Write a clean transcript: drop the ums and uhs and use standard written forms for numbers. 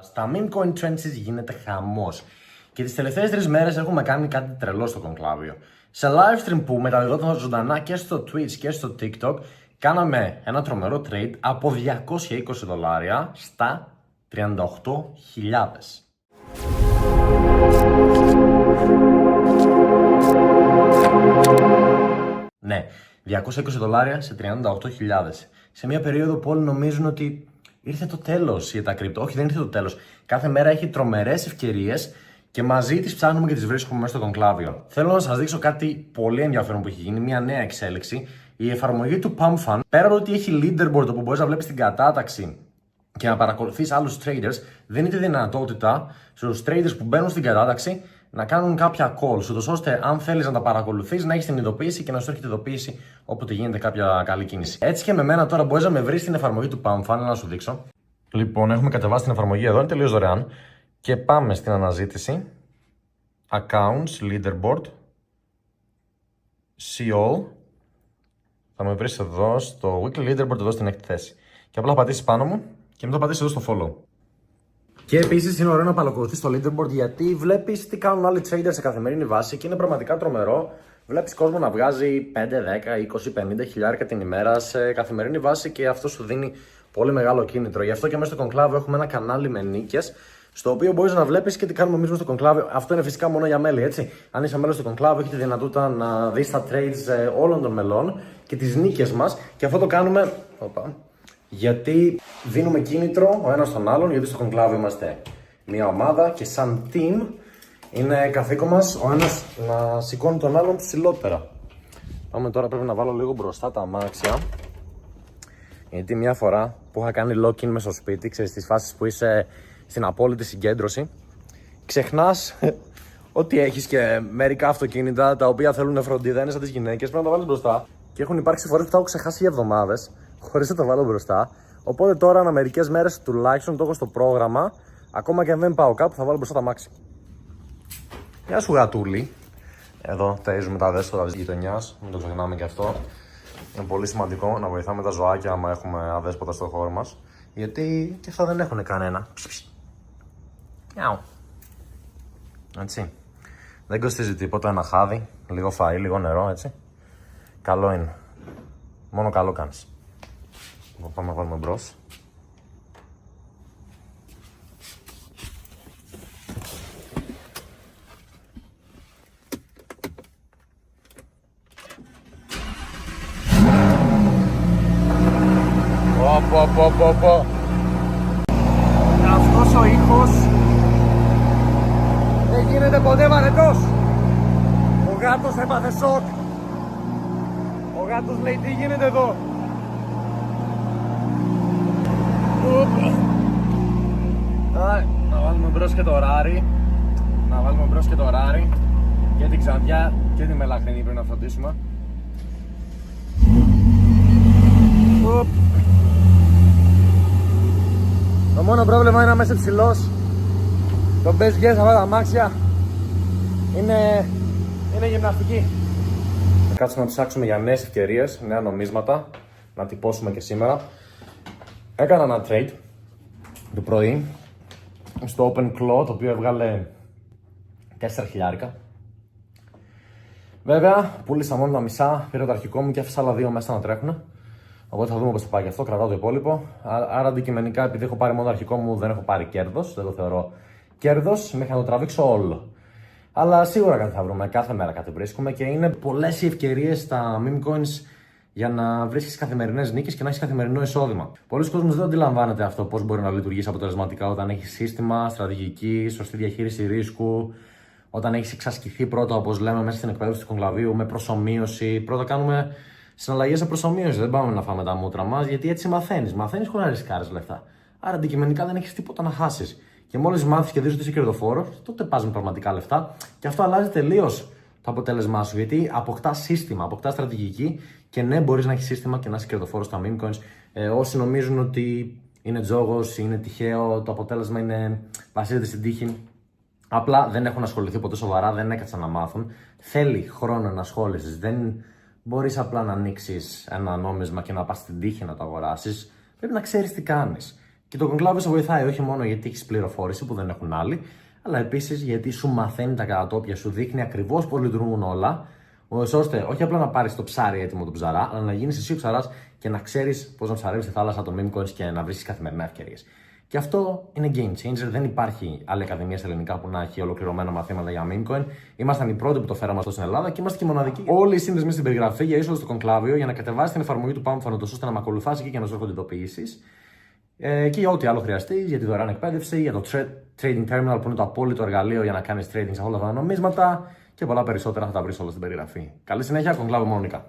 Στα meme coin trenches γίνεται χαμός. Και τις τελευταίες 3 μέρες έχουμε κάνει κάτι τρελό στο κονκλάβιο. Σε live stream που μεταδιδόταν ζωντανά και στο Twitch και στο TikTok, κάναμε ένα τρομερό trade από $220 στα 38.000. Ναι, $220 σε 38.000. Σε μια περίοδο που όλοι νομίζουν ότι ήρθε το τέλος για τα κρυπτο. Όχι, δεν ήρθε το τέλος. Κάθε μέρα έχει τρομερές ευκαιρίες και μαζί τις ψάχνουμε και τις βρίσκουμε μέσα στο κονκλάβιο. Θέλω να σας δείξω κάτι πολύ ενδιαφέρον που έχει γίνει, μια νέα εξέλιξη. Η εφαρμογή του PumpFun, πέρα από ότι έχει leaderboard όπου μπορείς να βλέπεις την κατάταξη και να παρακολουθείς άλλους traders, δίνει τη δυνατότητα στους traders που μπαίνουν στην κατάταξη να κάνουν κάποια calls, ούτως ώστε αν θέλεις να τα παρακολουθείς να έχεις την ειδοποίηση και να σου έρχεται ειδοποίηση όποτε γίνεται κάποια καλή κίνηση. Έτσι και με μένα τώρα μπορείς να με βρεις στην εφαρμογή του PumpFun, να σου δείξω. Λοιπόν, έχουμε κατεβάσει την εφαρμογή εδώ, είναι τελείως δωρεάν. Και πάμε στην αναζήτηση. Accounts, leaderboard, see all. Θα με βρεις εδώ στο weekly leaderboard, εδώ στην έκτη θέση. Και απλά πατήσεις πάνω μου και μετά πατήσεις εδώ στο follow. Και επίσης είναι ωραίο να παρακολουθείς το leaderboard γιατί βλέπεις τι κάνουν άλλοι traders σε καθημερινή βάση και είναι πραγματικά τρομερό. Βλέπεις κόσμο να βγάζει 5, 10, 20, 50 χιλιάρικα την ημέρα σε καθημερινή βάση και αυτό σου δίνει πολύ μεγάλο κίνητρο. Γι' αυτό και μέσα στο κονκλάβιο έχουμε ένα κανάλι με νίκες, στο οποίο μπορείς να βλέπεις και τι κάνουμε εμείς στο κονκλάβιο. Αυτό είναι φυσικά μόνο για μέλη, έτσι. Αν είσαι μέλος στο κονκλάβιο, έχετε τη δυνατότητα να δεις τα trades όλων των μελών και τις νίκες μας. Και αυτό το κάνουμε γιατί δίνουμε κίνητρο ο ένας τον άλλον, γιατί στο κονκλάβιο είμαστε μια ομάδα και σαν team είναι καθήκον μας ο ένας να σηκώνει τον άλλον ψηλότερα. Πάμε τώρα, πρέπει να βάλω λίγο μπροστά τα αμάξια. Γιατί μια φορά που είχα κάνει lock-in μες στο σπίτι, ξέρεις, στις φάσεις που είσαι στην απόλυτη συγκέντρωση, ξεχνάς ότι έχεις και μερικά αυτοκίνητα τα οποία θέλουν φροντίδα, είναι σαν τις γυναίκες, πρέπει να τα βάλεις μπροστά. Και έχουν υπάρξει φορές που τα έχω ξεχάσει για εβδομάδες, χωρίς να τα βάλω μπροστά. Οπότε τώρα, ανά μερικές μέρες τουλάχιστον, το έχω στο πρόγραμμα, ακόμα και αν δεν πάω κάπου, θα βάλω μπροστά τα αμάξια. Γεια σου, γατούλη. Εδώ ταΐζουμε τα δέσποτα της γειτονιάς, μην το ξεχνάμε και αυτό. Είναι πολύ σημαντικό να βοηθάμε τα ζωάκια άμα έχουμε αδέσποτα στο χώρο μας. Γιατί και αυτά δεν έχουν κανένα. Έτσι. Δεν κοστίζει τίποτα, ένα χάδι, λίγο φαΐ, λίγο νερό, έτσι. Καλό είναι. Μόνο καλό κάνεις. Πάμε να βάλουμε μπρος. Πω. Αυτός ο ήχος δεν γίνεται ποτέ βαρετός. Ο γάτος έπαθε σοκ. Ο γάτος λέει τι γίνεται εδώ. Να βάλουμε μπρος και το ράρι. Και την Ξαντιά και τη Μελαχρινή πρέπει να φροντίσουμε. Το μόνο πρόβλημα είναι να είσαι ψηλός. Το best guess αυτά τα αμάξια είναι γυμναστική. Θα κάτσουμε να ψάξουμε για νέες ευκαιρίες, νέα νομίσματα, να τυπώσουμε και σήμερα. Έκανα ένα trade το πρωί στο Open Claw, το οποίο έβγαλε 4 χιλιάρικα. Βέβαια, πούλησα μόνο τα μισά, πήρα το αρχικό μου και έφεσα άλλα 2 μέσα να τρέχουν. Οπότε θα δούμε πώς θα πάει και αυτό, κρατάω το υπόλοιπο. Άρα αντικειμενικά, επειδή έχω πάρει μόνο το αρχικό μου, δεν έχω πάρει κέρδος. Δεν το θεωρώ κέρδος, μέχρι να το τραβήξω όλο. Αλλά σίγουρα κάτι θα βρούμε, κάθε μέρα κάτι βρίσκουμε και είναι πολλές οι ευκαιρίες στα meme coins για να βρίσκεις καθημερινές νίκες και να έχεις καθημερινό εισόδημα. Πολλοί κόσμος δεν αντιλαμβάνεται αυτό, πώς μπορεί να λειτουργήσει αποτελεσματικά όταν έχεις σύστημα, στρατηγική, σωστή διαχείριση ρίσκου. Όταν έχεις εξασκηθεί πρώτα, όπως λέμε, μέσα στην εκπαίδευση του κονκλαβίου, με προσομοίωση. Πρώτα κάνουμε συναλλαγές σε προσομοίωση. Δεν πάμε να φάμε τα μούτρα μας, γιατί έτσι μαθαίνεις. Μαθαίνεις χωρίς να ρισκάρεις λεφτά. Άρα αντικειμενικά δεν έχεις τίποτα να χάσεις. Και μόλις μάθεις και δεις ότι είσαι κερδοφόρος, τότε πας με πραγματικά λεφτά. Και αυτό αλλάζει τελείως το αποτέλεσμά σου. Γιατί αποκτάς σύστημα, αποκτάς στρατηγική και ναι, μπορείς να έχεις σύστημα και να είσαι κερδοφόρος στα meme coins. Όσοι νομίζουν ότι είναι τζόγος, είναι τυχαίο, το αποτέλεσμα βασίζεται στην τύχη. Απλά δεν έχουν ασχοληθεί ποτέ σοβαρά, δεν έκατσαν να μάθουν. Θέλει χρόνο ενασχόλησης. Δεν μπορείς απλά να ανοίξεις ένα νόμισμα και να πας στην τύχη να το αγοράσεις. Πρέπει να ξέρεις τι κάνεις. Και το Conclave σε βοηθάει όχι μόνο γιατί έχει πληροφόρηση που δεν έχουν άλλοι, αλλά επίσης γιατί σου μαθαίνει τα κατατόπια, σου δείχνει ακριβώς πώς λειτουργούν όλα, ώστε όχι απλά να πάρεις το ψάρι έτοιμο τον ψαρά, αλλά να γίνεις εσύ ο ψαράς και να ξέρεις πώς να ψαρεύεις στη θάλασσα των meme coins και να βρίσκεις καθημερινά ευκαιρίες. Και αυτό είναι game changer. Δεν υπάρχει άλλη ακαδημία στα ελληνικά που να έχει ολοκληρωμένα μαθήματα για meme coin. Ήμασταν οι πρώτοι που το φέραμε αυτό στην Ελλάδα και είμαστε και οι μοναδικοί. Όλοι οι σύνδεσμοι στην περιγραφή για είσοδο στο Conclavio για να κατεβάσει την εφαρμογή του Pamphone ώστε να με ακολουθάς εκεί και να σου έρχονται ειδοποιήσεις. Και για ό,τι άλλο χρειαστεί, για τη δωρεάν εκπαίδευση, για το trading terminal που είναι το απόλυτο εργαλείο για να κάνεις trading σε όλα αυτά τα νομίσματα και πολλά περισσότερα θα τα βρεις όλα στην περιγραφή. Καλή συνέχεια, Conclavio Monica.